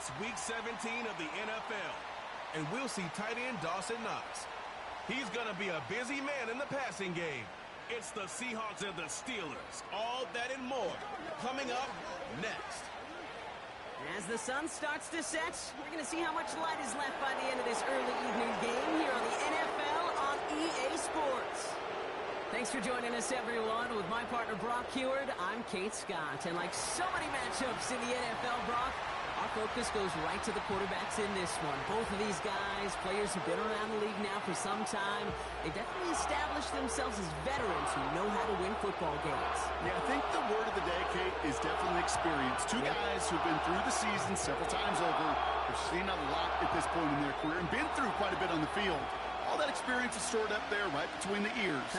It's Week 17 of the NFL, and we'll see tight end Dawson Knox. He's going to be a busy man in the passing game. It's the Seahawks and the Steelers. All that and more coming up next. As the sun starts to set, we're going to see how much light is left by the end of this early evening game here on the NFL on EA Sports. Thanks for joining us, everyone. With my partner, Brock Heward, I'm Kate Scott. And like so many matchups in the NFL, Brock, our focus goes right to the quarterbacks in this one. Both of these guys, players who've been around the league now for some time, they've definitely established themselves as veterans who know how to win football games. Yeah, I think the word of the day, Kate, is definitely experience. Two guys who've been through the season several times over, have seen a lot at this point in their career, and been through quite a bit on the field. All that experience is stored up there right between the ears.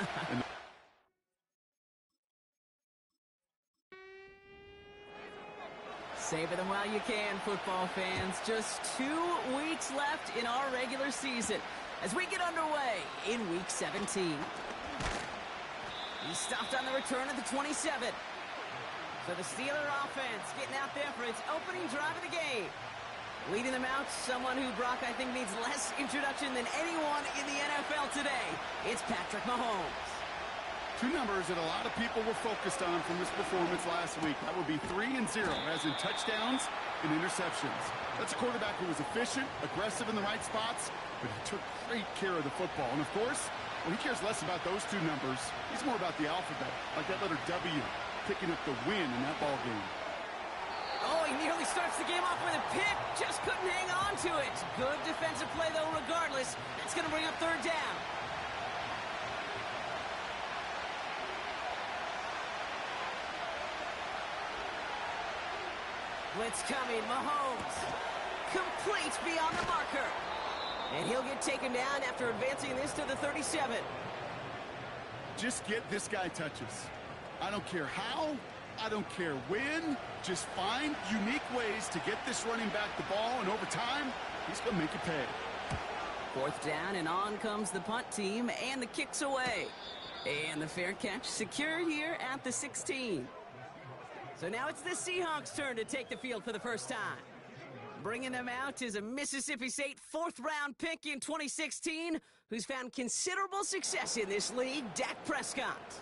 Savor them while you can, football fans. Just 2 weeks left in our regular season as we get underway in Week 17. He's stopped on the return of the 27. So the Steeler offense getting out there for its opening drive of the game. Leading them out, someone who, Brock, I think needs less introduction than anyone in the NFL today. It's Patrick Mahomes. Two numbers that a lot of people were focused on from this performance last week. That would be 3 and 0, as in touchdowns and interceptions. That's a quarterback who was efficient, aggressive in the right spots, but he took great care of the football. And, of course, well, he cares less about those two numbers. He's more about the alphabet, like that letter W, picking up the win in that ball game. Oh, he nearly starts the game off with a pick. Just couldn't hang on to it. Good defensive play, though, regardless. That's going to bring up third down. Blitz coming, Mahomes. Complete beyond the marker. And he'll get taken down after advancing this to the 37. Just get this guy touches. I don't care how, I don't care when. Just find unique ways to get this running back the ball, and over time, he's going to make it pay. Fourth down, and on comes the punt team, and the kick's away. And the fair catch secured here at the 16. So now it's the Seahawks' turn to take the field for the first time. Bringing them out is a Mississippi State 4th-round pick in 2016 who's found considerable success in this league, Dak Prescott.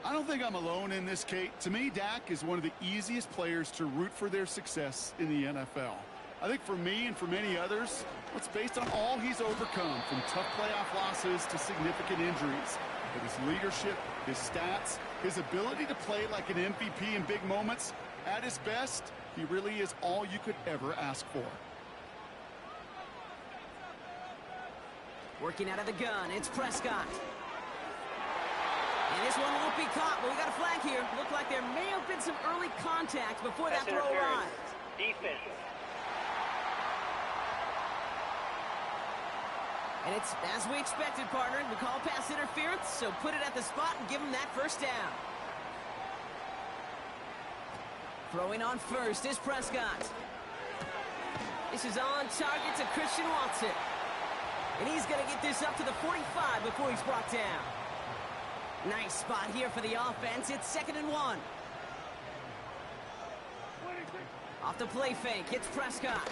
I don't think I'm alone in this, Kate. To me, Dak is one of the easiest players to root for their success in the NFL. I think for me and for many others, it's based on all he's overcome, from tough playoff losses to significant injuries. But his leadership, his stats, his ability to play like an MVP in big moments, at his best, he really is all you could ever ask for. Working out of the gun, it's Prescott. And this one won't be caught, but we got a flag here. Looked like there may have been some early contact before that throw arrived. Defense. And it's, as we expected, partner, we call pass interference, so put it at the spot and give him that first down. Throwing on first is Prescott. This is on target to Christian Watson. And he's going to get this up to the 45 before he's brought down. Nice spot here for the offense. It's 2nd and 1. Off the play fake, it's Prescott.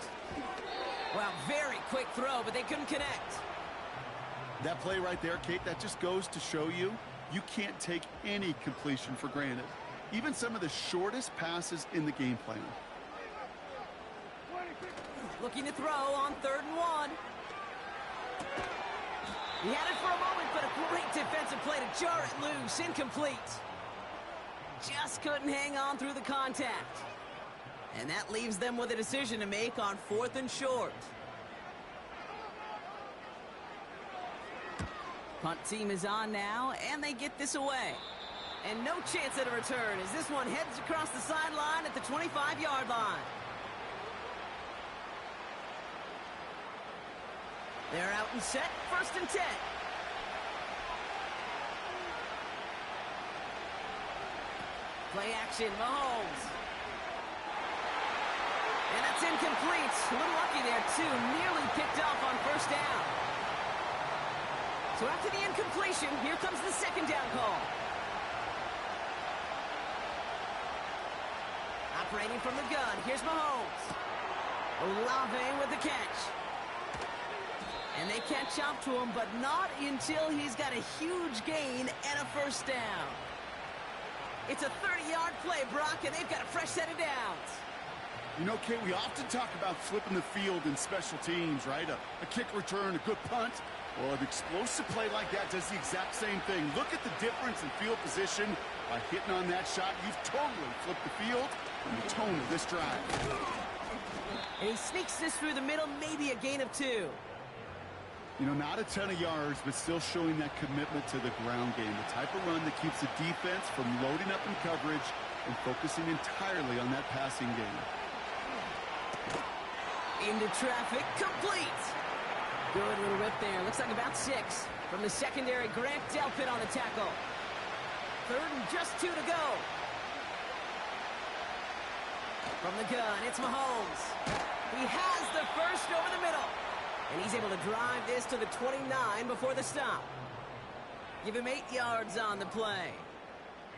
Well, very quick throw, but they couldn't connect. That play right there, Kate, that just goes to show you, you can't take any completion for granted. Even some of the shortest passes in the game plan. Looking to throw on 3rd and 1. He had it for a moment, but a great defensive play to jar it loose. Incomplete. Just couldn't hang on through the contact. And that leaves them with a decision to make on 4th and short. Punt team is on now, and they get this away. And no chance at a return as this one heads across the sideline at the 25-yard line. They're out and set, 1st and 10. Play action, Mahomes. And that's incomplete. A little lucky there, too. Nearly picked off on 1st down. So after the incompletion, here comes the 2nd down call. Operating from the gun, here's Mahomes. Olave with the catch. And they catch up to him, but not until he's got a huge gain and a first down. It's a 30-yard play, Brock, and they've got a fresh set of downs. You know, Kate, we often talk about flipping the field in special teams, right? A kick return, a good punt. Well, an explosive play like that does the exact same thing. Look at the difference in field position. By hitting on that shot, you've totally flipped the field and the tone of this drive. And he sneaks this through the middle, maybe a gain of 2. You know, not a ton of yards, but still showing that commitment to the ground game. The type of run that keeps the defense from loading up in coverage and focusing entirely on that passing game. Into traffic, complete. Good little rip there. Looks like about 6. From the secondary, Grant Delpit on the tackle. 3rd and just 2 to go. From the gun, it's Mahomes. He has the first over the middle. And he's able to drive this to the 29 before the stop. Give him 8 yards on the play.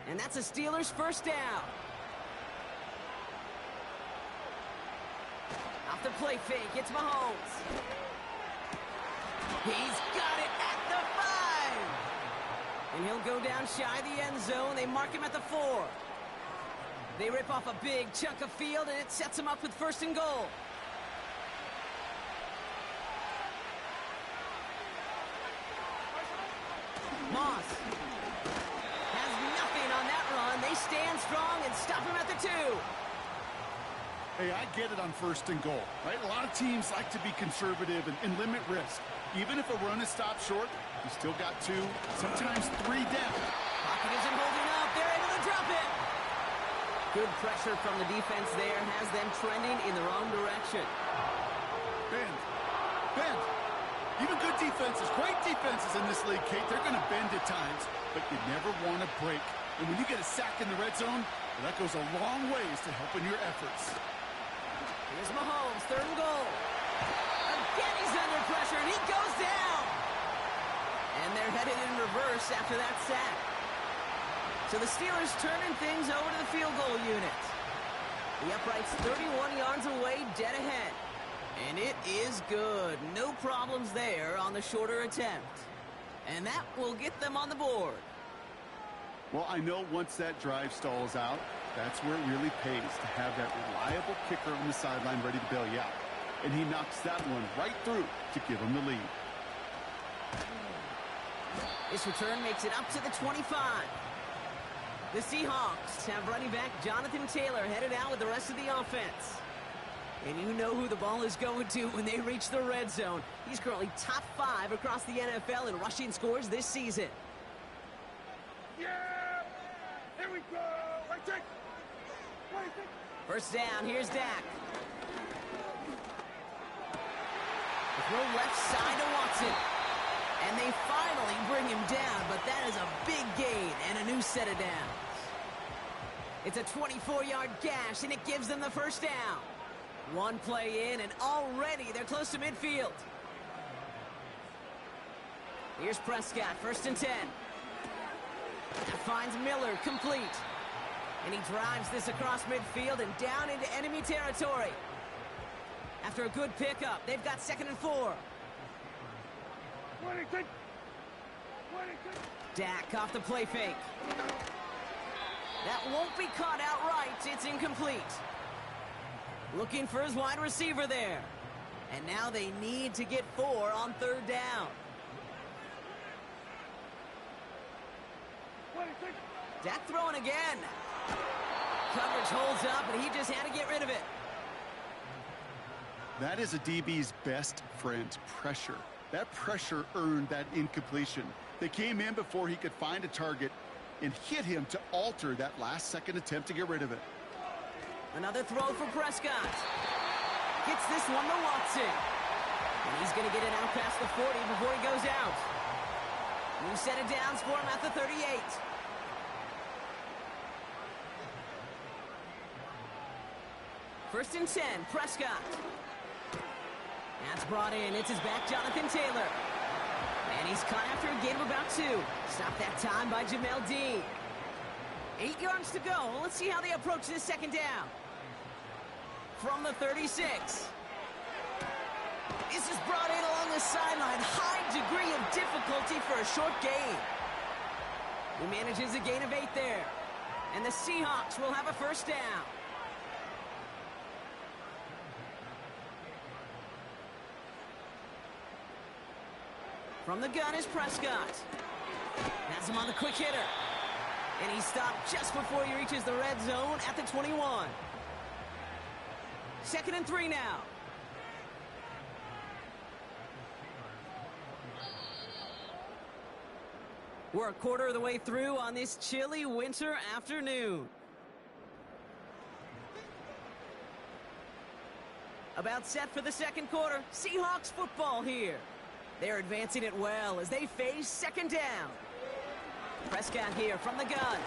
And that's a Steelers first down. Off the play fake, it's Mahomes. He's got it at the 5. And he'll go down shy of the end zone. They mark him at the 4. They rip off a big chunk of field, and it sets him up with 1st and goal. Moss has nothing on that run. They stand strong and stop him at the 2. Hey, I get it on 1st and goal, right? A lot of teams like to be conservative and limit risk. Even if a run is stopped short, you still got 2, sometimes 3 down. Pocket isn't holding up. They're able to drop it. Good pressure from the defense there has them trending in the wrong direction. Bend. Even good defenses, great defenses in this league, Kate, they're going to bend at times, but you never want to break. And when you get a sack in the red zone, well, that goes a long ways to helping your efforts. Here's Mahomes, 3rd and goal. Again, he's under pressure, and he goes down. And they're headed in reverse after that sack. So the Steelers turning things over to the field goal unit. The upright's 31 yards away, dead ahead. And it is good. No problems there on the shorter attempt. And that will get them on the board. Well, I know once that drive stalls out, that's where it really pays to have that reliable kicker on the sideline ready to bail you out. And he knocks that one right through to give him the lead. This return makes it up to the 25. The Seahawks have running back Jonathan Taylor headed out with the rest of the offense. And you know who the ball is going to when they reach the red zone. He's currently top 5 across the NFL in rushing scores this season. Yeah! Here we go! Right take! First down, here's Dak. The throw left side to Watson. And they finally bring him down, but that is a big gain and a new set of downs. It's a 24-yard gash, and it gives them the first down. One play in, and already they're close to midfield. Here's Prescott, 1st and 10. Finds Miller, complete. And he drives this across midfield and down into enemy territory. After a good pickup, they've got 2nd and 4. Dak off the play fake. That won't be caught outright. It's incomplete. Looking for his wide receiver there. And now they need to get 4 on 3rd down. Dak throwing again. Coverage holds up, and he just had to get rid of it. That is a DB's best friend, pressure. That pressure earned that incompletion. They came in before he could find a target and hit him to alter that last-second attempt to get rid of it. Another throw for Prescott. Gets this one to Watson. And he's going to get it out past the 40 before he goes out. New set of downs for him at the 38. First and 10, Prescott. That's brought in. It's his back, Jonathan Taylor. And he's caught after a gain of about 2. Stopped that time by Jamel Dean. 8 yards to go. Let's see how they approach this 2nd down. From the 36. This is brought in along the sideline. High degree of difficulty for a short gain. He manages a gain of 8 there. And the Seahawks will have a first down. From the gun is Prescott. Has him on the quick hitter. And he stopped just before he reaches the red zone at the 21. 2nd and 3 now. We're a quarter of the way through on this chilly winter afternoon. About set for the second quarter. Seahawks football here. They're advancing it well as they face 2nd down. Prescott here from the gun.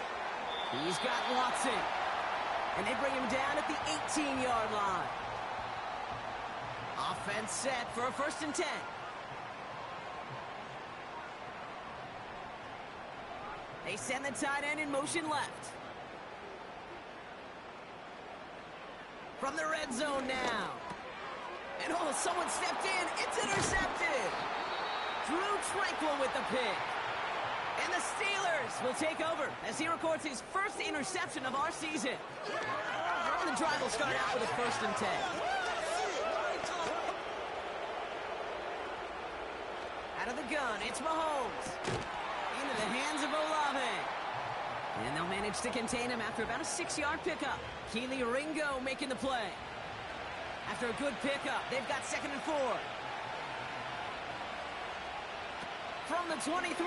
He's got Watson. And they bring him down at the 18-yard line. Offense set for a 1st and 10. They send the tight end in motion left. From the red zone now. And oh, someone stepped in. It's intercepted. Drew Tranquil with the pick. And the Steelers will take over as he records his first interception of our season. And the drive will start out with a 1st and 10. Out of the gun, it's Mahomes. Into the hands of Olave. And they'll manage to contain him after about a 6-yard pickup. Keely Ringo making the play. After a good pickup, they've got 2nd and 4. From the 23.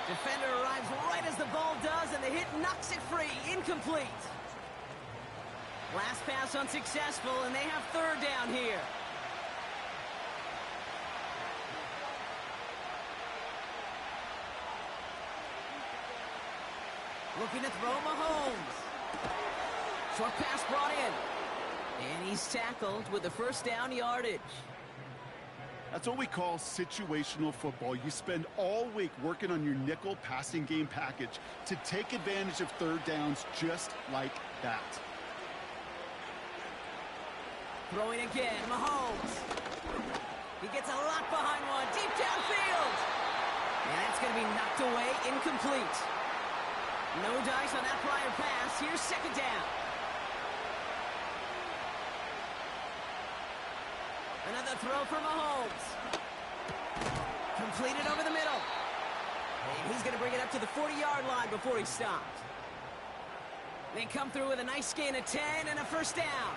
Defender arrives right as the ball does, and the hit knocks it free. Incomplete. Last pass unsuccessful, and they have 3rd down here. Looking to throw Mahomes. Short pass brought in. And he's tackled with the 1st down yardage. That's what we call situational football. You spend all week working on your nickel passing game package to take advantage of 3rd downs just like that. Throwing again, Mahomes. He gets a lot behind one, deep downfield. And that's going to be knocked away, incomplete. No dice on that prior pass. Here's 2nd down. Another throw for Mahomes. Completed over the middle. And he's going to bring it up to the 40-yard line before he stopped. They come through with a nice gain of 10 and a 1st down.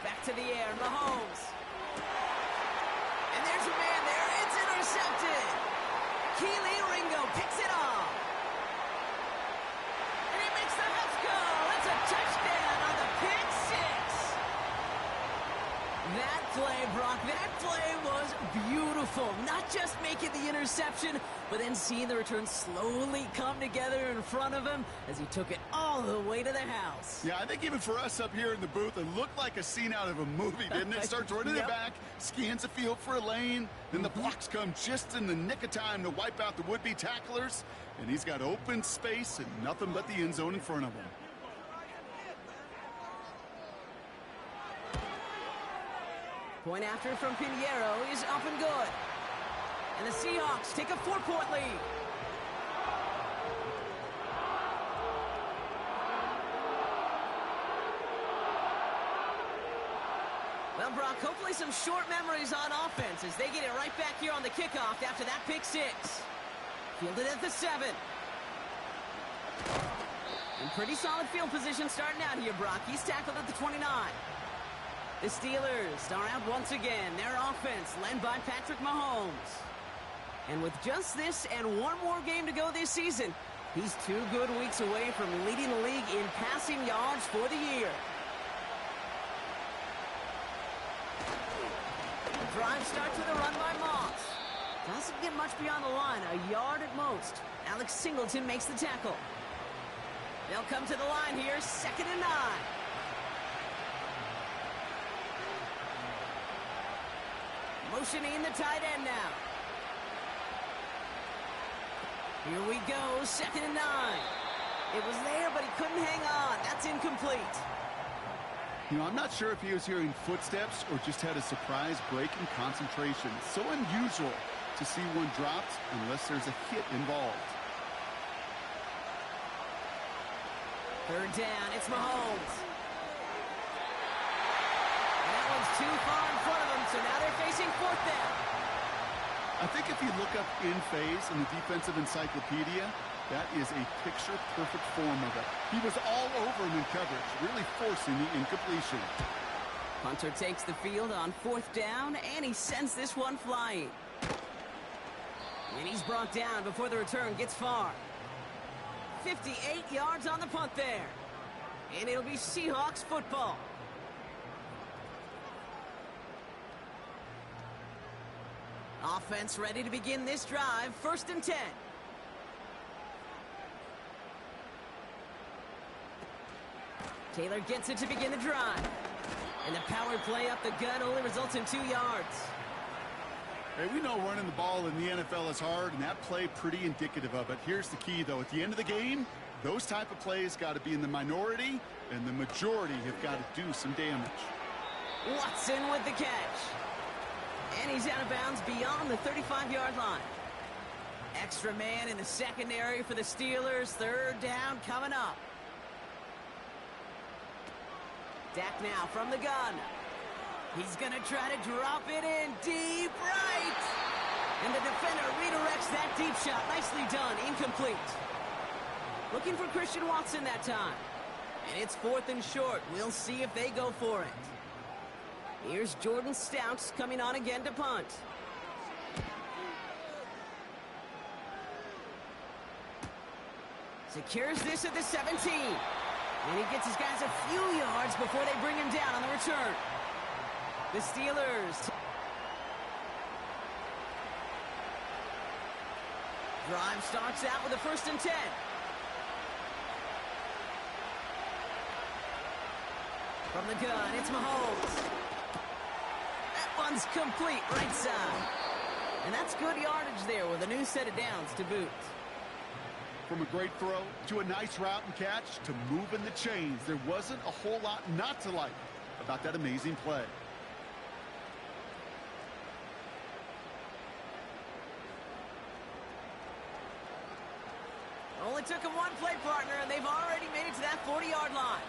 Back to the air, Mahomes. And there's a man there. It's intercepted. Keely Ringo picks it off. And he makes the house go. It's a touchdown on the pick 6. That play, Brock, that play was beautiful. Not just making the interception, but then seeing the return slowly come together in front of him as he took it all the way to the house. Yeah, I think even for us up here in the booth, it looked like a scene out of a movie, didn't it? Starts running it back, scans the field for a lane, then the blocks come just in the nick of time to wipe out the would-be tacklers, and he's got open space and nothing but the end zone in front of him. Point after from Pinheiro is up and good. And the Seahawks take a 4-point lead. Well, Brock, hopefully some short memories on offense as they get it right back here on the kickoff after that pick 6. Fielded at the 7. In pretty solid field position starting out here, Brock. He's tackled at the 29. The Steelers are out once again. Their offense led by Patrick Mahomes. And with just this and one more game to go this season, he's 2 good weeks away from leading the league in passing yards for the year. The drive starts with a run by Moss. Doesn't get much beyond the line, a yard at most. Alex Singleton makes the tackle. They'll come to the line here, 2nd and 9. Motioning the tight end now. Here we go, 2nd and 9. It was there, but he couldn't hang on. That's incomplete. You know, I'm not sure if he was hearing footsteps or just had a surprise break in concentration. It's so unusual to see one dropped unless there's a hit involved. 3rd down, it's Mahomes. And that one's too far in front of him, so now they're facing 4th down. I think if you look up in phase in the defensive encyclopedia, that is a picture-perfect form of it. He was all over him in coverage, really forcing the incompletion. Hunter takes the field on 4th down, and he sends this one flying. And he's brought down before the return gets far. 58 yards on the punt there. And it'll be Seahawks football. Offense ready to begin this drive. 1st and 10. Taylor gets it to begin the drive. And the power play up the gut only results in 2 yards. Hey, we know running the ball in the NFL is hard, and that play pretty indicative of it. Here's the key, though. At the end of the game, those type of plays got to be in the minority, and the majority have got to do some damage. Watson with the catch. And he's out of bounds beyond the 35-yard line. Extra man in the secondary for the Steelers. 3rd down coming up. Dak now from the gun. He's going to try to drop it in deep right. And the defender redirects that deep shot. Nicely done. Incomplete. Looking for Christian Watson that time. And it's 4th and short. We'll see if they go for it. Here's Jordan Stouts coming on again to punt. Secures this at the 17. And he gets his guys a few yards before they bring him down on the return. The Steelers. Drive starts out with a 1st and 10. From the gun, it's Mahomes. That one's complete right side. And that's good yardage there with a new set of downs to boot. From a great throw to a nice route and catch to moving the chains, there wasn't a whole lot not to like about that amazing play. Only took him one play partner, and they've already made it to that 40-yard line.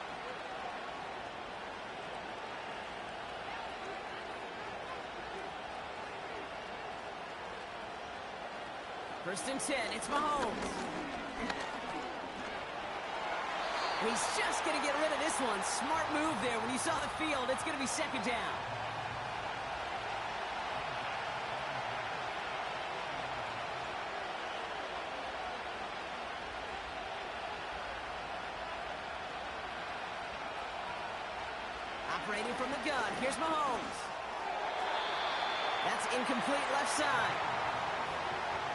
First and 10, it's Mahomes. He's just going to get rid of this one. Smart move there. When you saw the field, it's going to be 2nd down. Operating from the gun, here's Mahomes. That's incomplete left side.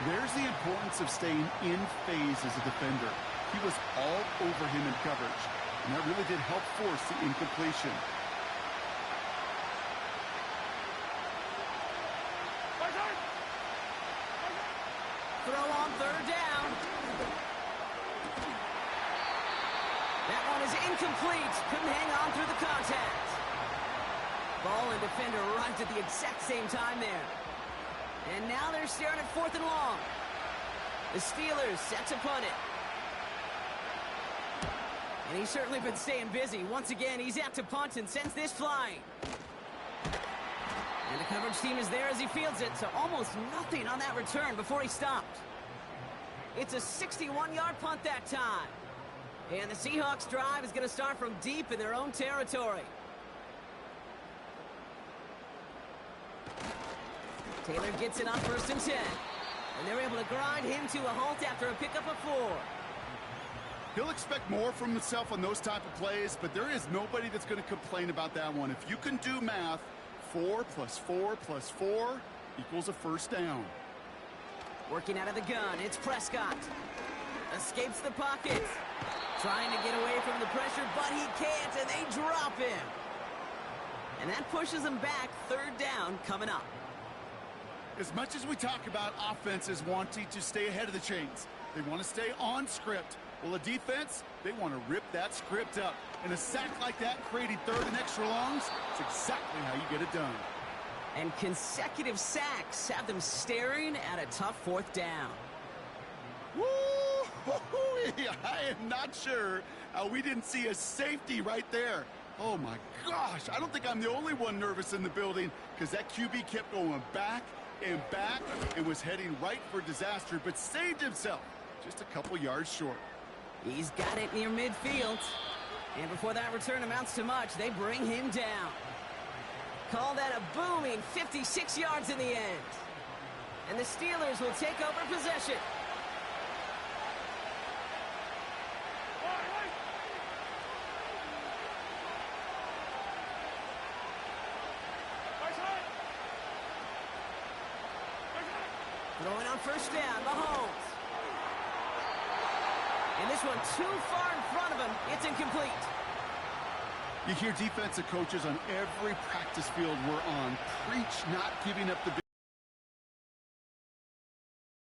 There's the importance of staying in phase as a defender. He was all over him in coverage, and that really did help force the incompletion. Throw on 3rd down. That one is incomplete. Couldn't hang on through the contact. Ball and defender arrived at the exact same time there. And now they're staring at 4th and long. The Steelers set to punt it. And he's certainly been staying busy. Once again, he's out to punt and sends this flying. And the coverage team is there as he fields it, so almost nothing on that return before he stopped. It's a 61-yard punt that time. And the Seahawks drive is going to start from deep in their own territory. Taylor gets it on 1st and 10. And they're able to grind him to a halt after a pickup of 4. He'll expect more from himself on those type of plays, but there is nobody that's going to complain about that one. If you can do math, 4 + 4 + 4 equals a 1st down. Working out of the gun, it's Prescott. Escapes the pocket. Trying to get away from the pressure, but he can't, and they drop him. And that pushes him back. 3rd down coming up. As much as we talk about offenses wanting to stay ahead of the chains, They want to stay on script. Well, the defense, they want to rip that script up. And a sack like that, creating third and extra longs, it's exactly how you get it done. And consecutive sacks have them staring at a tough fourth down. Woo! I am not sure how we didn't see a safety right there. Oh, my gosh. I don't think I'm the only one nervous in the building because that QB kept going back and was heading right for disaster, but saved himself just a couple yards short. He's got it near midfield. And before that return amounts to much, they bring him down. Call that a booming 56 yards in the end. And the Steelers will take over possession. Throwing on first down, Mahomes. And this one too far in front of him. It's incomplete. You hear defensive coaches on every practice field we're on preach not giving up the big.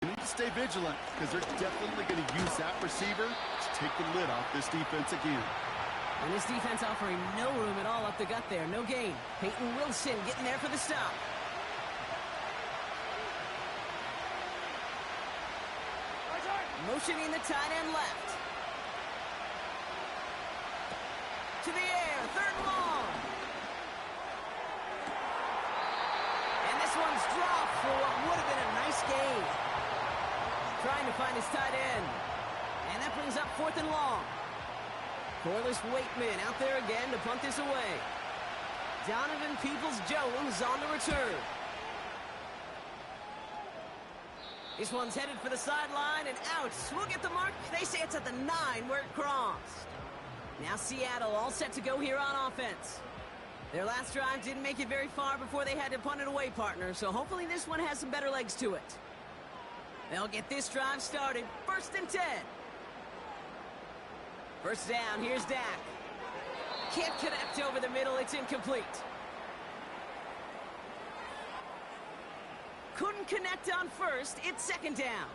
You need to stay vigilant because they're definitely going to use that receiver to take the lid off this defense again. And this defense offering no room at all up the gut there. No gain. Peyton Wilson getting there for the stop. Motioning the tight end left. To the air, third and long. And this one's dropped for what would have been a nice gain. Trying to find his tight end. And that brings up fourth and long. Corliss Waitman out there again to punt this away. Donovan Peoples-Jones on the return. This one's headed for the sideline and out. We'll get the mark. They say it's at the 9 where it crossed. Now Seattle all set to go here on offense. Their last drive didn't make it very far before they had to punt it away, partner. So hopefully this one has some better legs to it. They'll get this drive started. 1st and 10. First down, here's Dak. Can't connect over the middle. It's incomplete. Couldn't connect on first. It's 2nd down.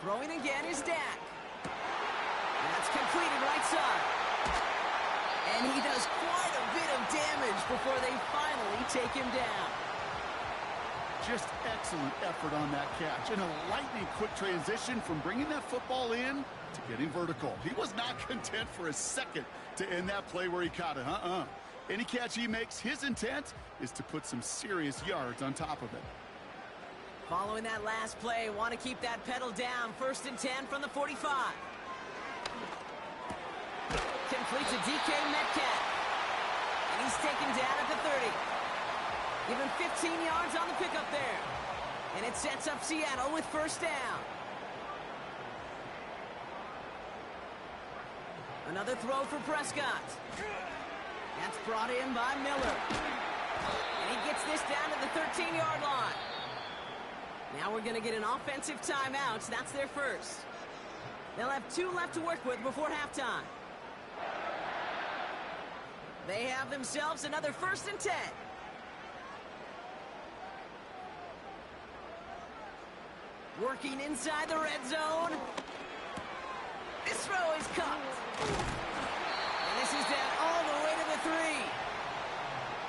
Throwing again is Dak. And that's completed right side. And he does quite a bit of damage before they finally take him down. Just excellent effort on that catch. And a lightning quick transition from bringing that football in to getting vertical. He was not content for a second to end that play where he caught it. Any catch he makes, his intent is to put some serious yards on top of it. Following that last play, want to keep that pedal down. 1st and 10 from the 45. Complete to DK Metcalf. And he's taken down at the 30. Give him 15 yards on the pickup there. And it sets up Seattle with 1st down. Another throw for Prescott. That's brought in by Miller. And he gets this down to the 13-yard line. Now we're going to get an offensive timeout. That's their first. They'll have 2 left to work with before halftime. They have themselves another 1st and 10. Working inside the red zone. This throw is caught. And this is down all the way to the 3.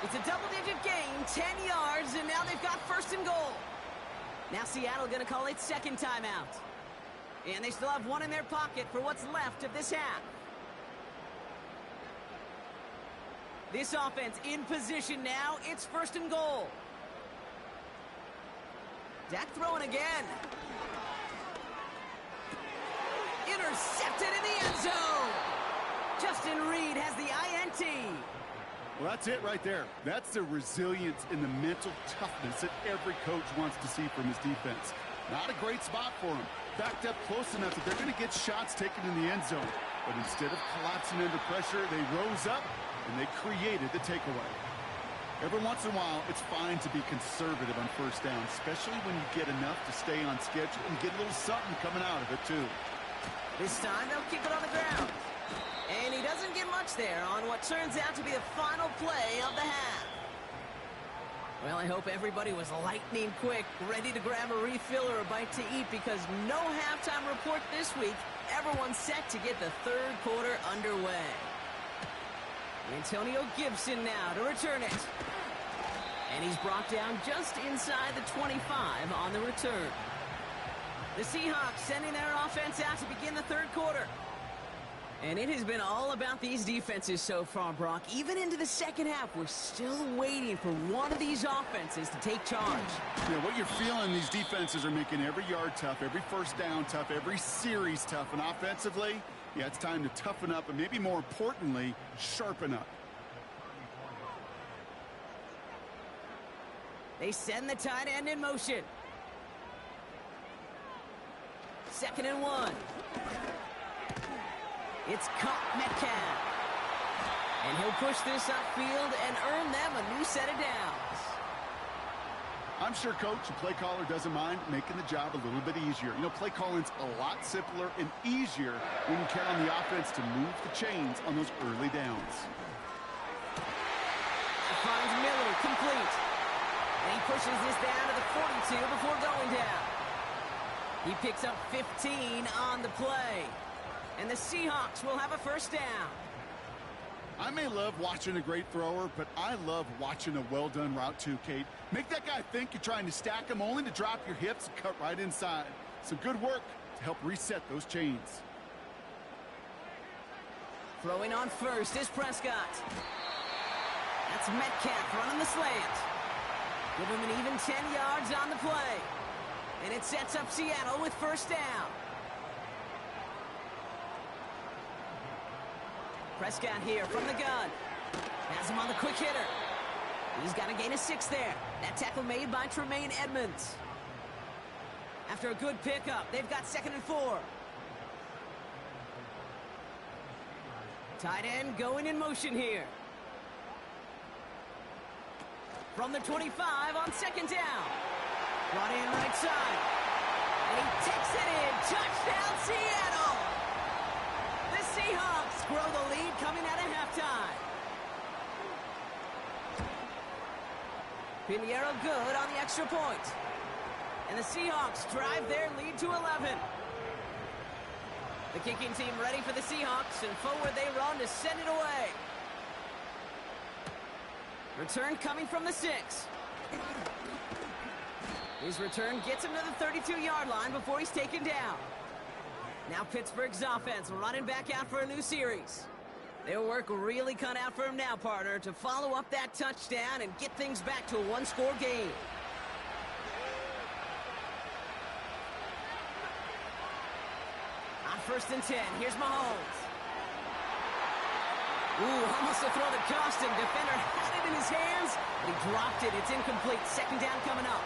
It's a double-digit gain, 10 yards, and now they've got 1st and goal. Now Seattle going to call it 2nd timeout. And they still have 1 in their pocket for what's left of this half. This offense in position now. It's 1st and goal. Dak throwing again. Intercepted in the end zone. Justin Reed has the INT. Well, that's it right there. That's the resilience and the mental toughness that every coach wants to see from his defense. Not a great spot for him. Backed up close enough that they're going to get shots taken in the end zone. But instead of collapsing under pressure, they rose up and they created the takeaway. Every once in a while, it's fine to be conservative on 1st down, especially when you get enough to stay on schedule and get a little something coming out of it, too. This time, they'll keep it on the ground. And he doesn't get much there on what turns out to be the final play of the half. Well, I hope everybody was lightning quick, ready to grab a refill or a bite to eat, because no halftime report this week. Everyone's set to get the third quarter underway. Antonio Gibson now to return it. And he's brought down just inside the 25 on the return. The Seahawks sending their offense out to begin the third quarter. And it has been all about these defenses so far, Brock. Even into the second half, we're still waiting for one of these offenses to take charge. Yeah, what you're feeling, these defenses are making every yard tough, every first down tough, every series tough. And offensively, yeah, it's time to toughen up and maybe more importantly, sharpen up. They send the tight end in motion. 2nd and 1. It's caught Metcalf. And he'll push this upfield and earn them a new set of downs. I'm sure coach and play caller doesn't mind making the job a little bit easier. You know, play calling's a lot simpler and easier when you count on the offense to move the chains on those early downs. Finds Miller complete. And he pushes this down to the 42 before going down. He picks up 15 on the play. And the Seahawks will have a first down. I may love watching a great thrower, but I love watching a well-done route too, Kate. Make that guy think you're trying to stack him only to drop your hips and cut right inside. Some good work to help reset those chains. Throwing on first is Prescott. That's Metcalf running the slant. Give him an even 10 yards on the play. And it sets up Seattle with first down. Prescott here from the gun. Has him on the quick hitter. He's got a gain of 6 there. That tackle made by Tremaine Edmonds. After a good pickup, they've got 2nd and 4. Tight end going in motion here. From the 25 on 2nd down. Brought in right side. And he takes it in. Touchdown, Seattle! The Seahawks grow the lead coming out of halftime. Pinheiro good on the extra point. And the Seahawks drive their lead to 11. The kicking team ready for the Seahawks, and forward they run to send it away. Return coming from the 6. His return gets him to the 32-yard line before he's taken down. Now Pittsburgh's offense running back out for a new series. Their work really cut out for him now, partner, to follow up that touchdown and get things back to a one-score game. On 1st and 10, here's Mahomes. Ooh, almost a throw that cost him. Defender had it in his hands, but he dropped it. It's incomplete. 2nd down coming up.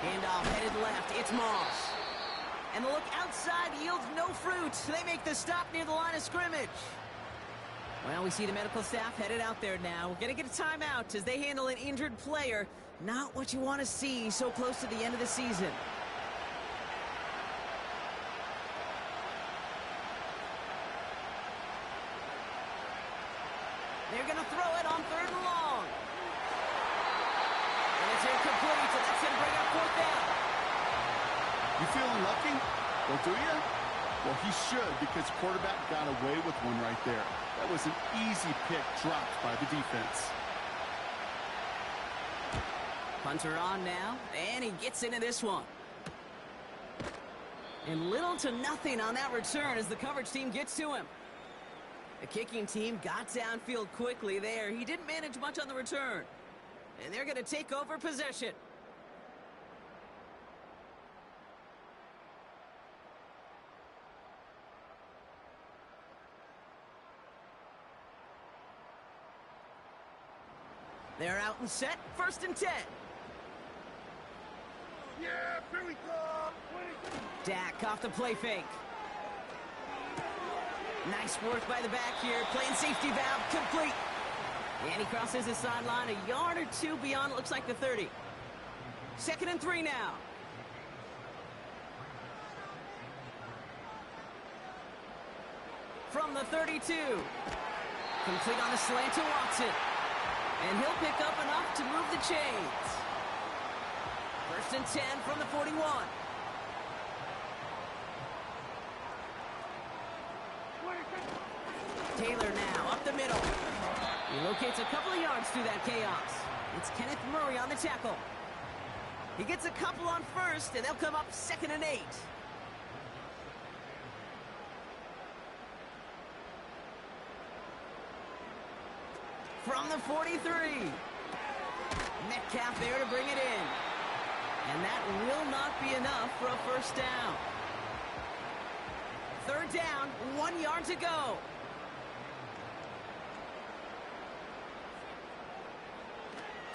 Handoff headed left. It's Moss. And the look outside yields no fruit. They make the stop near the line of scrimmage. Well, we see the medical staff headed out there now. We're going to get a timeout as they handle an injured player. Not what you want to see so close to the end of the season. They're going to throw it on 3rd and long. And it's incomplete, so that's going to bring up 4th down. You feeling lucky? Well, do you? Well, he should, because quarterback got away with one right there. That was an easy pick dropped by the defense. Punter on now, and he gets into this one. And little to nothing on that return as the coverage team gets to him. The kicking team got downfield quickly there. He didn't manage much on the return. And they're going to take over possession. They're out and set. 1st and 10. Yeah, here we go. Dak off the play fake. Nice work by the back here. Playing safety valve complete. And he crosses the sideline a yard or 2 beyond, it looks like the 30. 2nd and 3 now. from the 32. Complete on the slant to Watson. And he'll pick up enough to move the chains. 1st and 10 from the 41. Taylor now up the middle. He locates a couple of yards through that chaos. It's Kenneth Murray on the tackle. He gets a couple on first, and they'll come up 2nd and 8. From the 43. Metcalf there to bring it in. And that will not be enough for a 1st down. 3rd down, 1 yard to go.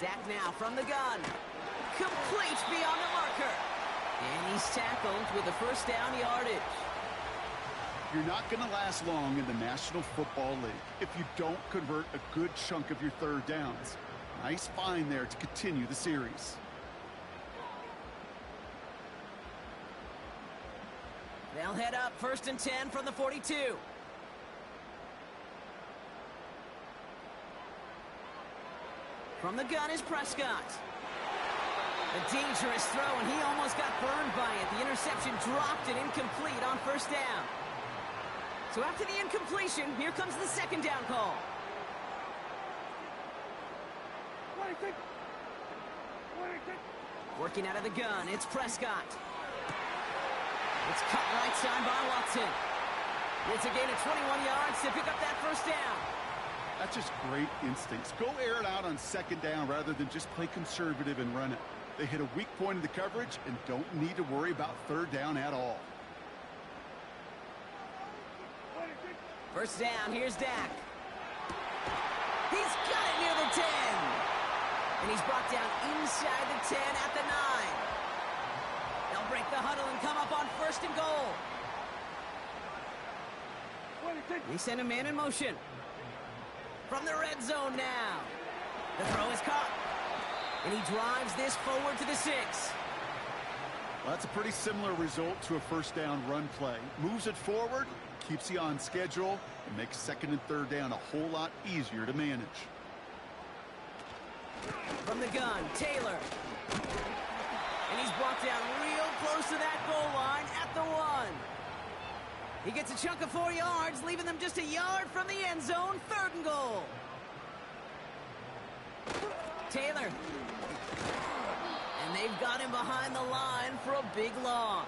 Dak now from the gun. Complete beyond the marker. And he's tackled with a 1st down yardage. You're not going to last long in the National Football League if you don't convert a good chunk of your 3rd downs. Nice find there to continue the series. They'll head up 1st and 10 from the 42. From the gun is Prescott. A dangerous throw, and he almost got burned by it. The interception dropped and incomplete on 1st down. So after the incompletion, here comes the 2nd down call. Working out of the gun, it's Prescott. It's cut right side by Watson. It's a gain of 21 yards to pick up that 1st down. That's just great instincts. Go air it out on 2nd down rather than just play conservative and run it. They hit a weak point in the coverage and don't need to worry about 3rd down at all. 1st down, here's Dak. He's got it near the 10. And he's brought down inside the 10 at the 9. They'll break the huddle and come up on 1st and goal. They send a man in motion. From the red zone now. The throw is caught. And he drives this forward to the 6. Well, that's a pretty similar result to a 1st down run play. Moves it forward, keeps you on schedule, and makes 2nd and 3rd down a whole lot easier to manage. From the gun, Taylor. And he's brought down real close to that goal line at the 1. He gets a chunk of 4 yards, leaving them just a yard from the end zone. 3rd and goal. Taylor. And they've got him behind the line for a big loss.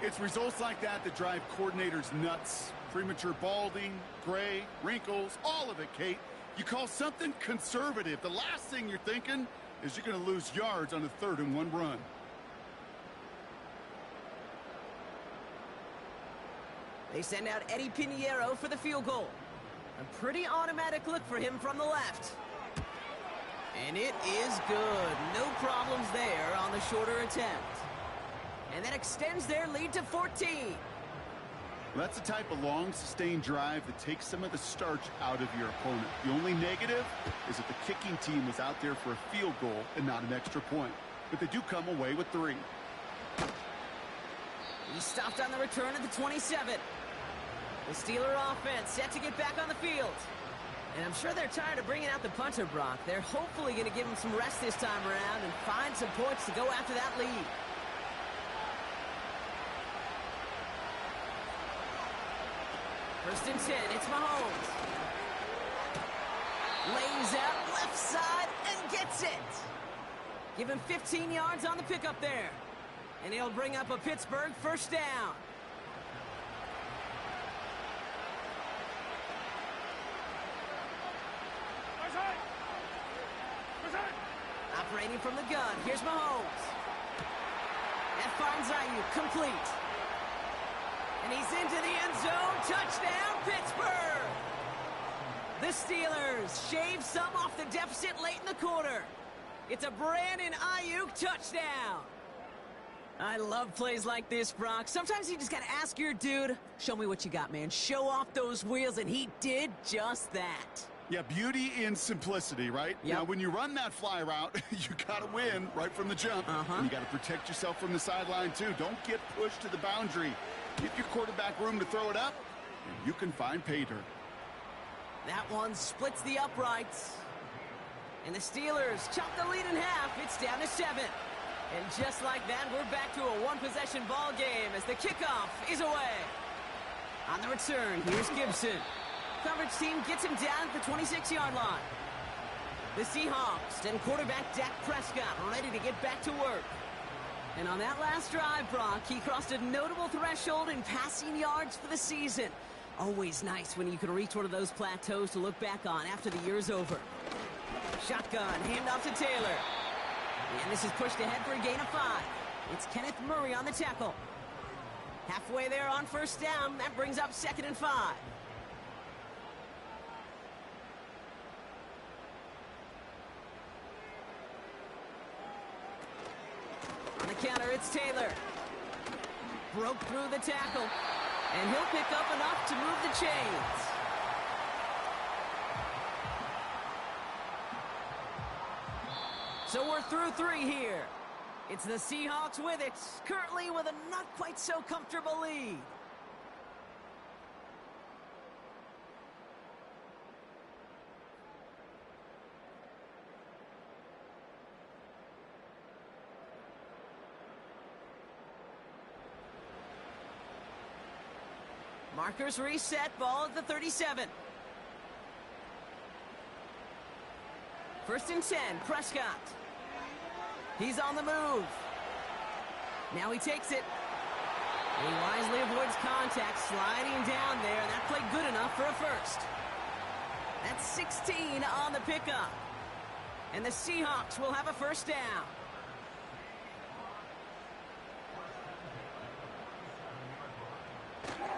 It's results like that that drive coordinators nuts. Premature balding, gray, wrinkles, all of it, Kate. You call something conservative. The last thing you're thinking is you're going to lose yards on a 3rd and 1 run. They send out Eddie Pinheiro for the field goal. A pretty automatic look for him from the left. And it is good. No problems there on the shorter attempt. And that extends their lead to 14. That's the type of long, sustained drive that takes some of the starch out of your opponent. The only negative is that the kicking team was out there for a field goal and not an extra point. But they do come away with 3. He stopped on the return at the 27. The Steeler offense set to get back on the field. And I'm sure they're tired of bringing out the punter, Brock. They're hopefully going to give him some rest this time around and find some points to go after that lead. First and 10, it's Mahomes. Lays out left side and gets it. Give him 15 yards on the pickup there. And he'll bring up a Pittsburgh 1st down. Operating from the gun, here's Mahomes. That finds Ayuk, complete. And he's into the end zone. Touchdown, Pittsburgh! The Steelers shave some off the deficit late in the quarter. It's a Brandon Ayuk touchdown. I love plays like this, Brock. Sometimes you just got to ask your dude, show me what you got, man. Show off those wheels, and he did just that. Yeah, beauty in simplicity, right? Yep. Now, when you run that fly route, you got to win right from the jump. And you got to protect yourself from the sideline, too. Don't get pushed to the boundary. Give your quarterback room to throw it up, and you can find pay dirt. That one splits the uprights. And the Steelers chop the lead in half. It's down to 7. And just like that, we're back to a one-possession ball game as the kickoff is away. On the return, here's Gibson. Coverage team gets him down at the 26-yard line. The Seahawks and quarterback Dak Prescott ready to get back to work. And on that last drive, Brock, he crossed a notable threshold in passing yards for the season. Always nice when you can reach one of those plateaus to look back on after the year's over. Shotgun, handoff to Taylor. And this is pushed ahead for a gain of 5. It's Kenneth Murray on the tackle. Halfway there on first down. That brings up 2nd and 5. On the counter, it's Taylor. Broke through the tackle. And he'll pick up enough to move the chains. So we're through 3 here. It's the Seahawks with it, currently with a not quite so comfortable lead. Markers reset, ball at the 37. 1st and 10, Prescott. He's on the move. Now he takes it. And he wisely avoids contact, sliding down there, and that played good enough for a first. That's 16 on the pickup. And the Seahawks will have a first down.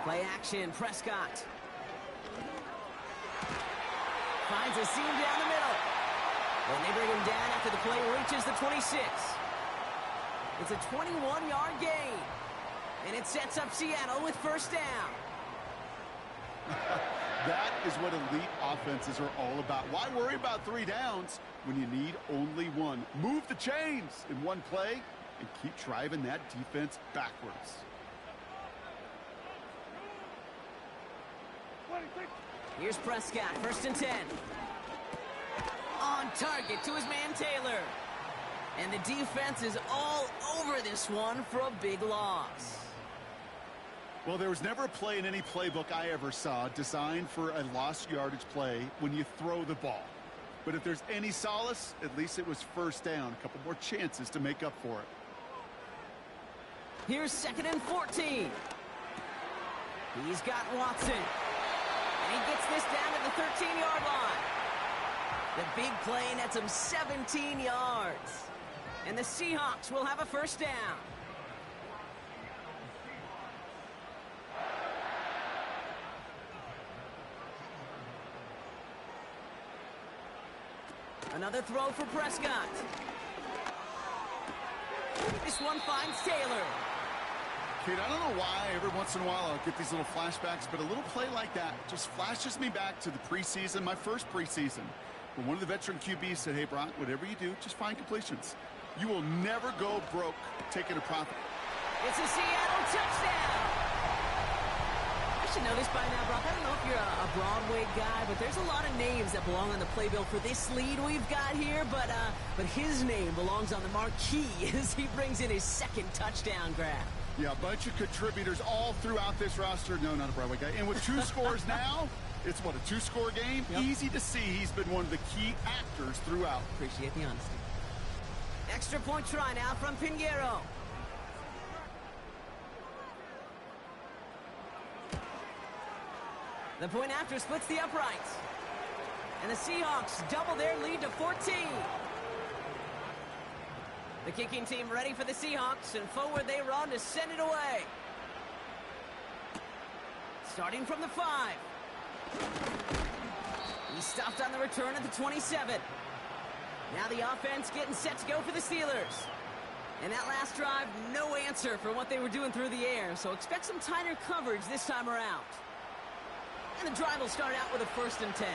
Play action, Prescott. Finds a seam down the middle. And they bring him down after the play reaches the 26. It's a 21-yard gain. And it sets up Seattle with first down. That is what elite offenses are all about. Why worry about 3 downs when you need only 1? Move the chains in one play and keep driving that defense backwards. Here's Prescott, 1st and 10. On target to his man Taylor. And the defense is all over this one for a big loss. Well, there was never a play in any playbook I ever saw designed for a lost yardage play when you throw the ball. But if there's any solace, at least it was first down. A couple more chances to make up for it. Here's 2nd and 14. He's got Watson. And he gets this down to the 13-yard line. The big play nets him 17 yards. And the Seahawks will have a first down. Another throw for Prescott. This one finds Taylor. Kate, I don't know why every once in a while I'll get these little flashbacks, but a little play like that just flashes me back to the preseason, my first preseason, when one of the veteran QBs said, hey, Brock, whatever you do, just find completions. You will never go broke taking a profit. It's a Seattle touchdown. I should know this by now, Brock. I don't know if you're a Broadway guy, but there's a lot of names that belong on the playbill for this lead we've got here, but his name belongs on the marquee as he brings in his 2nd touchdown grab. Yeah, a bunch of contributors all throughout this roster. No, not a Broadway guy. And with 2 scores now, it's what, a 2-score game? Yep. Easy to see he's been one of the key actors throughout. Appreciate the honesty. Extra point try now from Pinheiro. The point after splits the uprights. And the Seahawks double their lead to 14. The kicking team ready for the Seahawks, and forward they run to send it away. Starting from the 5. He's stopped on the return at the 27. Now the offense getting set to go for the Steelers. And that last drive, no answer for what they were doing through the air, so expect some tighter coverage this time around. And the drive will start out with a 1st and 10.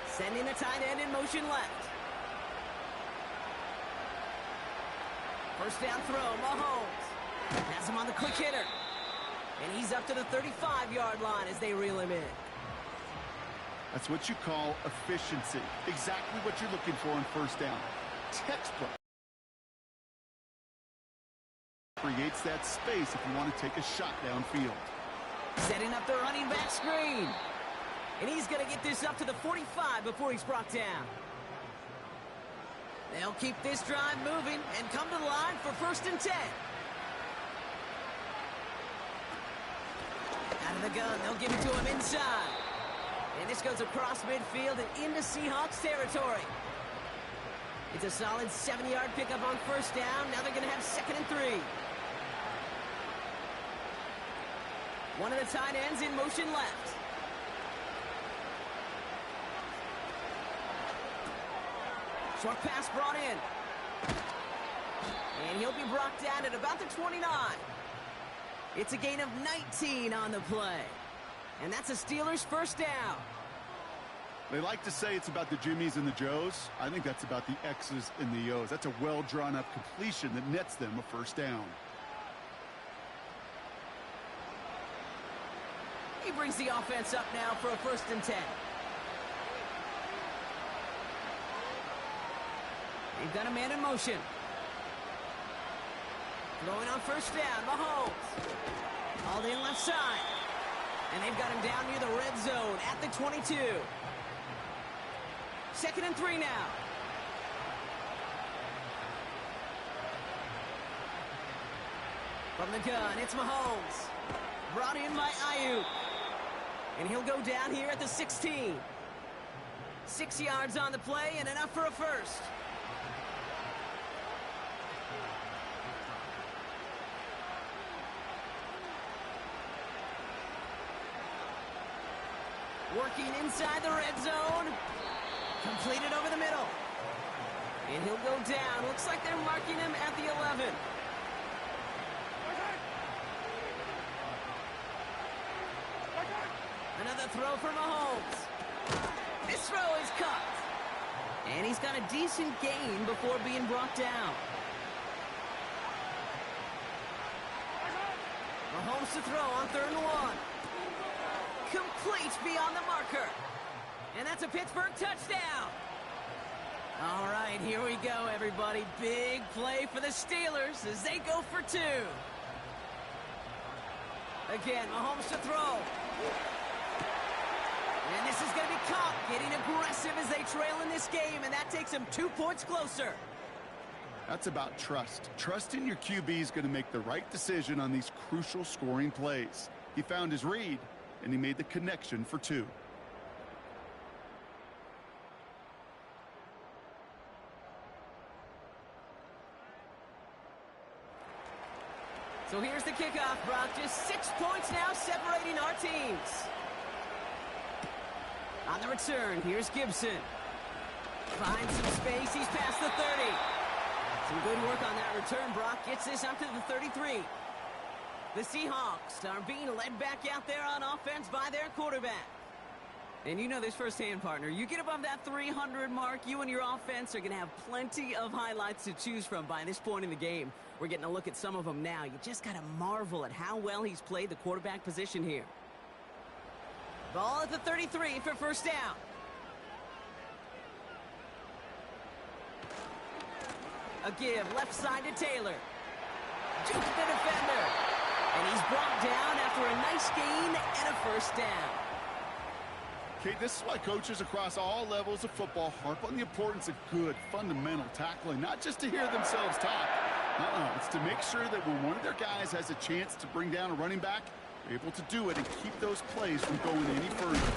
Sending the tight end in motion left. First down throw, Mahomes. Has him on the quick hitter. And he's up to the 35-yard line as they reel him in. That's what you call efficiency. Exactly what you're looking for on first down. Textbook. Creates that space if you want to take a shot downfield. Setting up the running back screen. And he's going to get this up to the 45 before he's brought down. They'll keep this drive moving and come to the line for 1st and 10. Out of the gun, they'll give it to him inside. And this goes across midfield and into Seahawks territory. It's a solid 7-yard pickup on 1st down. Now they're going to have 2nd and 3. One of the tight ends in motion left. Short pass brought in. And he'll be brought down at about the 29. It's a gain of 19 on the play. And that's a Steelers 1st down. They like to say it's about the Jimmies and the Joes. I think that's about the X's and the O's. That's a well-drawn-up completion that nets them a 1st down. He brings the offense up now for a 1st and 10. They've got a man in motion. Throwing on 1st down, Mahomes. Hauled in left side. And they've got him down near the red zone at the 22. 2nd and 3 now. From the gun, it's Mahomes. Brought in by Ayuk. And he'll go down here at the 16. 6 yards on the play and enough for a 1st. Working inside the red zone. Completed over the middle. And he'll go down. Looks like they're marking him at the 11. Another throw for Mahomes. This throw is caught. And he's got a decent gain before being brought down. Mahomes to throw on 3rd and 1. Complete beyond the marker. And that's a Pittsburgh touchdown. All right, here we go, everybody. Big play for the Steelers as they go for 2. Again, Mahomes to throw. And this is going to be caught, getting aggressive as they trail in this game, and that takes them 2 points closer. That's about trust. Trusting your QB is going to make the right decision on these crucial scoring plays. He found his read, and he made the connection for 2. So here's the kickoff, Brock. Just 6 points now separating our teams. On the return, here's Gibson. Finds some space. He's past the 30. Some good work on that return, Brock. Gets this up to the 33. The Seahawks are being led back out there on offense by their quarterback. And you know this firsthand, partner. You get above that 300 mark, you and your offense are going to have plenty of highlights to choose from by this point in the game. We're getting a look at some of them now. You just got to marvel at how well he's played the quarterback position here. Ball at the 33 for 1st down. A give left side to Taylor. Juke the defender. And he's brought down after a nice gain and a 1st down. Okay, this is why coaches across all levels of football harp on the importance of good, fundamental tackling, not just to hear themselves talk. It's to make sure that when one of their guys has a chance to bring down a running back, they're able to do it and keep those plays from going any further.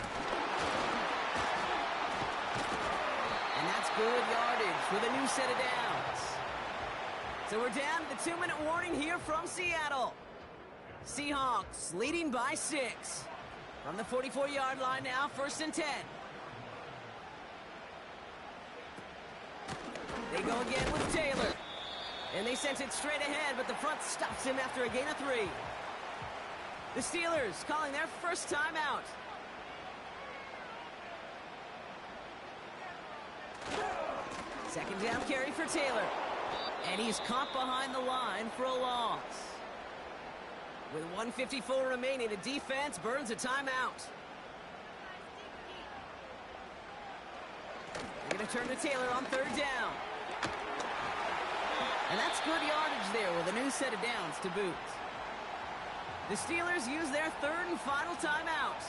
And that's good yardage with a new set of downs. So we're down to the 2-minute warning here from Seattle. Seahawks leading by 6. From the 44-yard line now, 1st and 10. They go again with Taylor. And they sent it straight ahead, but the front stops him after a gain of 3. The Steelers calling their first timeout. Second down carry for Taylor. And he's caught behind the line for a loss. With 1:54 remaining, the defense burns a timeout. They're going to turn to Taylor on 3rd down. And that's good yardage there with a new set of downs to boot. The Steelers use their 3rd and final timeout.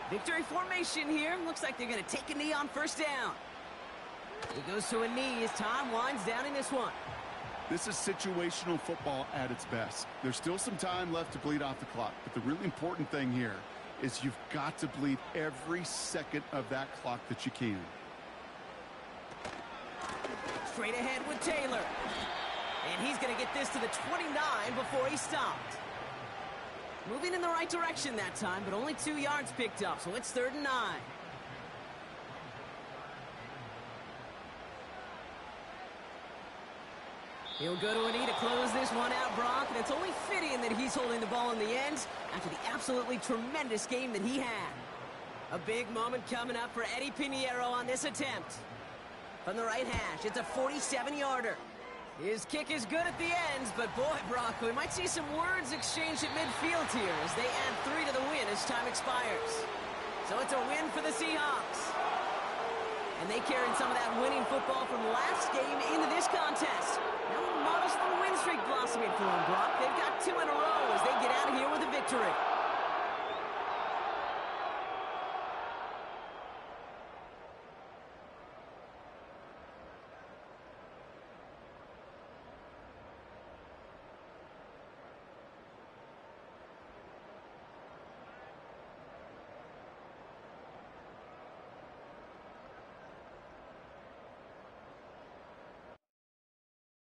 Victory formation here. Looks like they're going to take a knee on 1st down. He goes to a knee as time winds down in this one. This is situational football at its best. There's still some time left to bleed off the clock, but the really important thing here is you've got to bleed every second of that clock that you can. Straight ahead with Taylor. And he's going to get this to the 29 before he stopped. Moving in the right direction that time, but only 2 yards picked up, so it's 3rd and 9. He'll go to a knee to close this one out, Brock, and it's only fitting that he's holding the ball in the end after the absolutely tremendous game that he had. A big moment coming up for Eddie Pinheiro on this attempt. From the right hash, it's a 47-yarder. His kick is good at the ends, but boy, Brock, we might see some words exchanged at midfield here as they add 3 to the win as time expires. So it's a win for the Seahawks. And they carried some of that winning football from last game into this contest. Now a modest little win streak blossoming for them, Brock. They've got 2 in a row as they get out of here with a victory.